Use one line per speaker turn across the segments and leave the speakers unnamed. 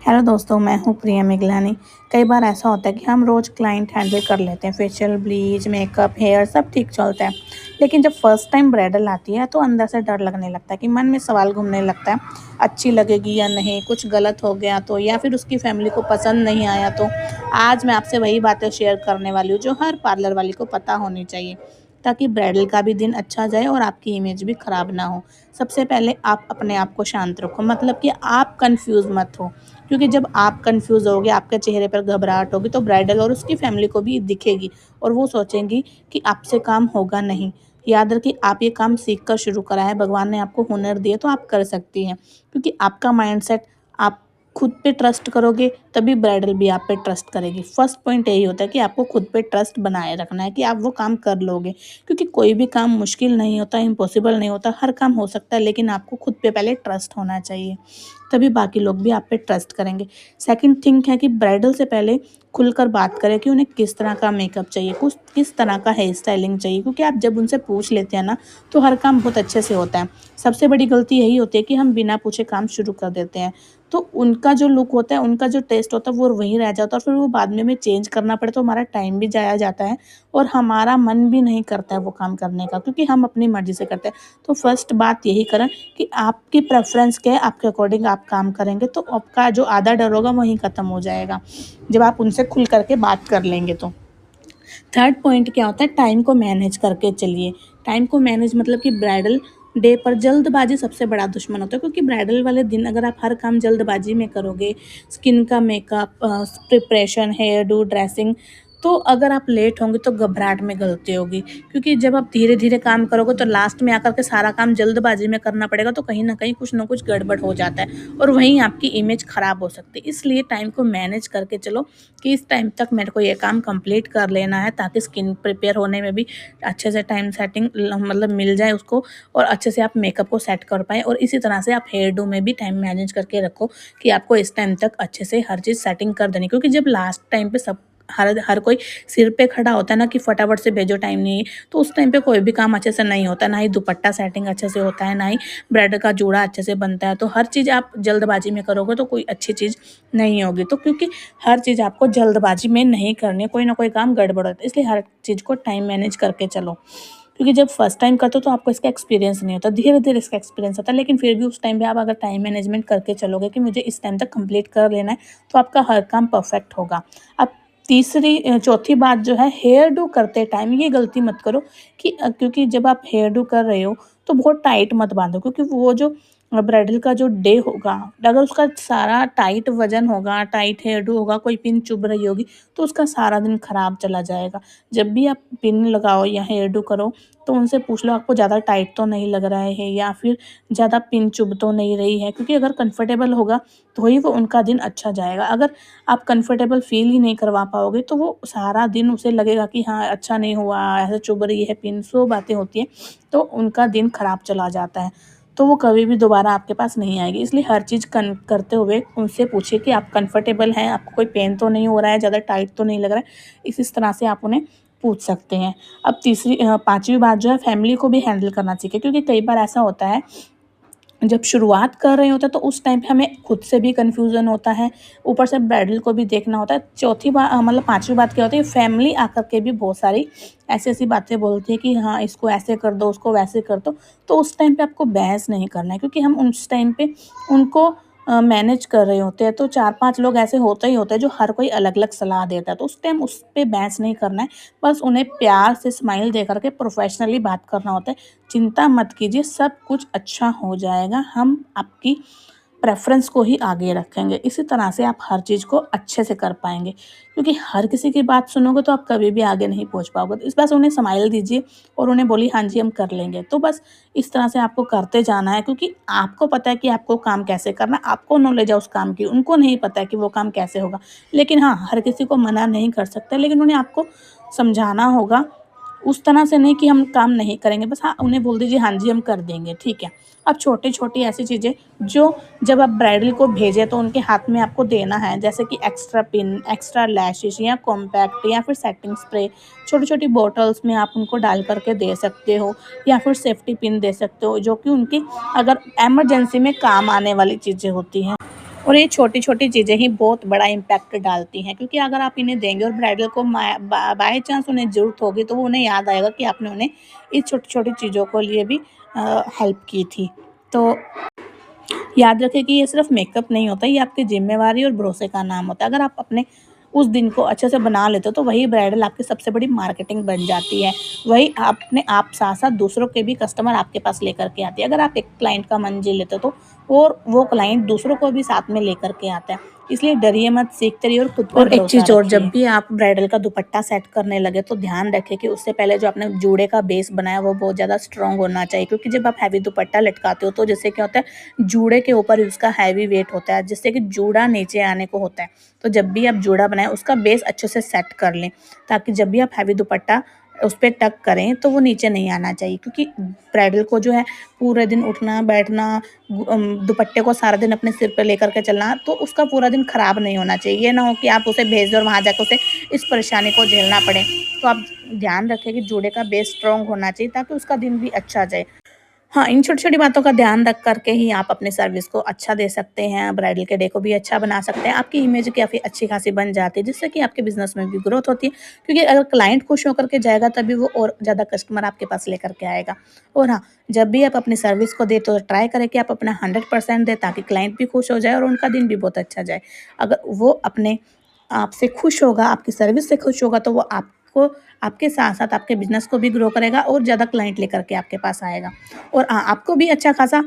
Hello दोस्तों, मैं हूँ प्रिया मिगलानी। कई बार ऐसा होता है कि हम रोज़ क्लाइंट हैंडल कर लेते हैं, फेशियल, ब्लीच, मेकअप, हेयर सब ठीक चलता है। लेकिन जब फर्स्ट टाइम ब्राइडल आती है तो अंदर से डर लगने लगता है कि मन में सवाल घूमने लगता है, अच्छी लगेगी या नहीं, कुछ गलत हो गया तो, या फिर उसकी फैमिली को पसंद नहीं आया तो। आज मैं आपसे वही बातें शेयर करने वाली हूँ जो हर पार्लर वाली को पता होनी चाहिए, ताकि ब्राइडल का भी दिन अच्छा जाए और आपकी इमेज भी ख़राब ना हो। सबसे पहले आप अपने आप को शांत रखो, मतलब कि आप कन्फ्यूज़ मत हो, क्योंकि जब आप कन्फ्यूज़ होगे, आपके चेहरे पर घबराहट होगी तो ब्राइडल और उसकी फैमिली को भी दिखेगी और वो सोचेंगी कि आपसे काम होगा नहीं। याद रखिए, आप ये काम सीख कर शुरू करा है, भगवान ने आपको हुनर दिए तो आप कर सकती हैं, क्योंकि आपका माइंडसेट, आप खुद पे ट्रस्ट करोगे तभी ब्राइडल भी आप पे ट्रस्ट करेगी। फर्स्ट पॉइंट यही होता है कि आपको खुद पे ट्रस्ट बनाए रखना है कि आप वो काम कर लोगे, क्योंकि कोई भी काम मुश्किल नहीं होता, इम्पॉसिबल नहीं होता, हर काम हो सकता है, लेकिन आपको खुद पे पहले ट्रस्ट होना चाहिए, तभी बाकी लोग भी आप पे ट्रस्ट करेंगे। सेकंड थिंग है कि ब्राइडल से पहले खुलकर बात करें कि उन्हें किस तरह का मेकअप चाहिए, कुछ किस तरह का हेयर स्टाइलिंग चाहिए, क्योंकि आप जब उनसे पूछ लेते हैं ना तो हर काम बहुत अच्छे से होता है। सबसे बड़ी गलती यही होती है कि हम बिना पूछे काम शुरू कर देते हैं, तो उनका जो लुक होता है, उनका जो टेस्ट होता है वो वहीं रह जाता है और फिर वो बाद में हमें चेंज करना पड़े तो हमारा टाइम भी जाया जाता है और हमारा मन भी नहीं करता है वो काम करने का, क्योंकि हम अपनी मर्ज़ी से करते हैं। तो फर्स्ट बात यही करें कि आपकी प्रेफ़रेंस क्या है, आपके अकॉर्डिंग आप काम करेंगे तो आपका जो आधा डर होगा वहीं ख़त्म हो जाएगा, जब आप उनसे खुल कर के बात कर लेंगे तो। थर्ड पॉइंट क्या होता है, टाइम को मैनेज करके चलिए। टाइम को मैनेज मतलब कि ब्राइडल डे पर जल्दबाजी सबसे बड़ा दुश्मन होता है, क्योंकि ब्राइडल वाले दिन अगर आप हर काम जल्दबाजी में करोगे, स्किन का makeup, preparation, hairdo, dressing, तो अगर आप लेट होंगे तो घबराहट में गलती होगी, क्योंकि जब आप धीरे धीरे काम करोगे तो लास्ट में आकर के सारा काम जल्दबाजी में करना पड़ेगा तो कहीं ना कहीं कुछ ना कुछ गड़बड़ हो जाता है और वहीं आपकी इमेज ख़राब हो सकती है। इसलिए टाइम को मैनेज करके चलो कि इस टाइम तक मेरे को ये काम कंप्लीट कर लेना है, ताकि स्किन प्रिपेयर होने में भी अच्छे से टाइम सेटिंग मतलब मिल जाए उसको और अच्छे से आप मेकअप को सेट कर पाएँ, और इसी तरह से आप हेयर डू में भी टाइम मैनेज करके रखो कि आपको इस टाइम तक अच्छे से हर चीज़ सेटिंग कर देनी, क्योंकि जब लास्ट टाइम पे सब हर हर कोई सिर पे खड़ा होता है ना कि फटाफट से भेजो, टाइम नहीं है, तो उस टाइम पे कोई भी काम अच्छे से नहीं होता, ना ही दुपट्टा सेटिंग अच्छे से होता है, ना ही ब्राइडल का जूड़ा अच्छे से बनता है। तो हर चीज़ आप जल्दबाजी में करोगे तो कोई अच्छी चीज़ नहीं होगी, तो क्योंकि हर चीज़ आपको जल्दबाजी में नहीं करनी है, कोई ना कोई काम गड़बड़ होता है, इसलिए हर चीज़ को टाइम मैनेज करके चलो। क्योंकि जब फर्स्ट टाइम करते हो तो आपको इसका एक्सपीरियंस नहीं होता, धीरे धीरे इसका एक्सपीरियंस होता है, लेकिन फिर भी उस टाइम पे आप अगर टाइम मैनेजमेंट करके चलोगे कि मुझे इस टाइम तक कंप्लीट कर लेना है, तो आपका हर काम परफेक्ट होगा। अब चौथी बात जो है, हेयर डू करते टाइम ये गलती मत करो कि क्योंकि जब आप हेयर डू कर रहे हो तो बहुत टाइट मत बांधो, क्योंकि वो जो ब्राइडल का जो डे होगा, अगर उसका सारा टाइट वजन होगा, टाइट हेयर डू होगा, कोई पिन चुभ रही होगी तो उसका सारा दिन खराब चला जाएगा। जब भी आप पिन लगाओ या हेयर डू करो तो उनसे पूछ लो आपको ज़्यादा टाइट तो नहीं लग रहा है या फिर ज़्यादा पिन चुभ तो नहीं रही है, क्योंकि अगर कंफर्टेबल होगा तो ही वो उनका दिन अच्छा जाएगा। अगर आप कंफर्टेबल फील ही नहीं करवा पाओगे तो वो सारा दिन उसे लगेगा कि हाँ अच्छा नहीं हुआ, ऐसे चुभ रही है पिन, सो बातें होती हैं, तो उनका दिन खराब चला जाता है, तो वो कभी भी दोबारा आपके पास नहीं आएगी। इसलिए हर चीज़ करते हुए उनसे पूछिए कि आप कंफर्टेबल हैं, आपको कोई पेन तो नहीं हो रहा है, ज़्यादा टाइट तो नहीं लग रहा है, इस तरह से आप उन्हें पूछ सकते हैं। अब पाँचवीं बात जो है, फैमिली को भी हैंडल करना सीखें, क्योंकि कई बार ऐसा होता है जब शुरुआत कर रहे होते हैं तो उस टाइम पे हमें खुद से भी कन्फ्यूज़न होता है, ऊपर से ब्राइडल को भी देखना होता है। मतलब पाँचवीं बात क्या होती है, फैमिली आकर के भी बहुत सारी ऐसी-ऐसी बातें बोलती है कि हाँ, इसको ऐसे कर दो, उसको वैसे कर दो। तो उस टाइम पे आपको बहस नहीं करना है, क्योंकि हम उस टाइम पे उनको मैनेज कर रहे होते हैं, तो 4-5 लोग ऐसे होते ही होते हैं जो हर कोई अलग-अलग सलाह देता है, तो उस टाइम उस पे बहस नहीं करना है। बस उन्हें प्यार से स्माइल दे कर के प्रोफ़ेशनली बात करना होता है। चिंता मत कीजिए, सब कुछ अच्छा हो जाएगा, हम आपकी प्रेफ़रेंस को ही आगे रखेंगे। इसी तरह से आप हर चीज़ को अच्छे से कर पाएँगे, क्योंकि हर किसी की बात सुनोगे तो आप कभी भी आगे नहीं पहुँच पाओगे। तो इस बस उन्हें स्माइल दीजिए और उन्हें बोलिए हाँ जी, हम कर लेंगे। तो बस इस तरह से आपको करते जाना है, क्योंकि आपको पता है कि आपको काम कैसे करना है, आपको नॉलेज है उस काम की, उनको नहीं पता है कि वो काम कैसे होगा। लेकिन हाँ, हर किसी को मना नहीं कर सकते, लेकिन उन्हें आपको समझाना होगा, उस तरह से नहीं कि हम काम नहीं करेंगे, बस हाँ, उन्हें बोल दीजिए हाँ जी, हम कर देंगे, ठीक है। अब छोटी-छोटी ऐसी चीज़ें जो जब आप ब्राइडल को भेजें तो उनके हाथ में आपको देना है, जैसे कि एक्स्ट्रा पिन, एक्स्ट्रा लैशेज़ या कॉम्पैक्ट या फिर सेटिंग स्प्रे, छोटी-छोटी बॉटल्स में आप उनको डाल कर के दे सकते हो, या फिर सेफ्टी पिन दे सकते हो, जो कि उनकी अगर इमरजेंसी में काम आने वाली चीज़ें होती हैं। और ये छोटी-छोटी चीज़ें ही बहुत बड़ा इम्पैक्ट डालती हैं, क्योंकि अगर आप इन्हें देंगे और ब्राइडल को बाय चांस उन्हें ज़रूरत होगी तो वो उन्हें याद आएगा कि आपने उन्हें इस छोटी-छोटी चीज़ों को लिए भी हेल्प की थी। तो याद रखें कि ये सिर्फ मेकअप नहीं होता, ये आपकी ज़िम्मेवारी और भरोसे का नाम होता है। अगर आप अपने उस दिन को अच्छे से बना लेते हो तो वही ब्राइडल आपकी सबसे बड़ी मार्केटिंग बन जाती है। वही अपने आप साथ-साथ दूसरों के भी कस्टमर आपके पास लेकर के आती है। अगर आप एक क्लाइंट का मन जीत लेते हो तो और वो क्लाइंट दूसरों को भी साथ में लेकर के आता है। इसलिए डरिए मत, सीखते रहिए और खुद पर भरोसा रखिए। और एक चीज़ और, जब भी आप ब्राइडल का दुपट्टा सेट करने लगे तो ध्यान रखें कि उससे पहले जो आपने जूड़े का बेस बनाया वो बहुत ज़्यादा स्ट्रॉन्ग होना चाहिए, क्योंकि जब आप हैवी दुपट्टा लटकाते हो तो जिससे क्या होता है, जूड़े के ऊपर ही उसका हैवी वेट होता है, जिससे कि जूड़ा नीचे आने को होता है। तो जब भी आप जूड़ा बनाएं उसका बेस अच्छे से सेट कर लें, ताकि जब भी आप हैवी दुपट्टा उस पे टक करें तो वो नीचे नहीं आना चाहिए, क्योंकि ब्राइडल को जो है पूरे दिन उठना बैठना, दुपट्टे को सारा दिन अपने सिर पे लेकर के चलना, तो उसका पूरा दिन खराब नहीं होना चाहिए। ये ना हो कि आप उसे भेज दो और वहाँ जाकर उसे इस परेशानी को झेलना पड़े। तो आप ध्यान रखें कि जूड़े का बेस स्ट्रॉन्ग होना चाहिए ताकि उसका दिन भी अच्छा जाए। हाँ, इन छोटी-छोटी बातों का ध्यान रख कर के ही आप अपनी सर्विस को अच्छा दे सकते हैं, ब्राइडल के डे को भी अच्छा बना सकते हैं। आपकी इमेज काफ़ी अच्छी-खासी बन जाती है, जिससे कि आपके बिज़नेस में भी ग्रोथ होती है, क्योंकि अगर क्लाइंट खुश होकर के जाएगा तभी वो और ज़्यादा कस्टमर आपके पास लेकर के आएगा। और हाँ, जब भी आप अपनी सर्विस को दें तो ट्राई करें कि आप अपना 100% दें, ताकि क्लाइंट भी खुश हो जाए और उनका दिन भी बहुत अच्छा जाए। अगर वो अपने आपसे खुश होगा, आपकी सर्विस से खुश होगा, तो वो आपको आपके साथ-साथ आपके बिज़नेस को भी ग्रो करेगा और ज़्यादा क्लाइंट लेकर के आपके पास आएगा। और आपको भी अच्छा खासा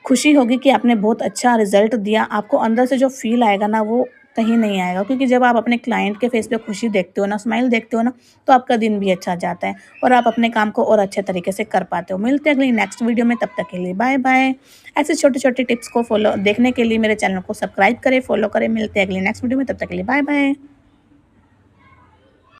खुशी होगी कि आपने बहुत अच्छा रिज़ल्ट दिया। आपको अंदर से जो फ़ील आएगा ना, वो कहीं नहीं आएगा, क्योंकि जब आप अपने क्लाइंट के फेस पे खुशी देखते हो ना, स्माइल देखते हो ना, तो आपका दिन भी अच्छा जाता है और आप अपने काम को और अच्छे तरीके से कर पाते हो। मिलते हैं अगली नेक्स्ट वीडियो में, तब तक के लिए बाय-बाय। ऐसे छोटे-छोटे टिप्स को फ़ॉलो देखने के लिए मेरे चैनल को सब्सक्राइब करें, फ़ॉलो करें। मिलते हैं अगली नेक्स्ट वीडियो में, तब तक के लिए बाय-बाय।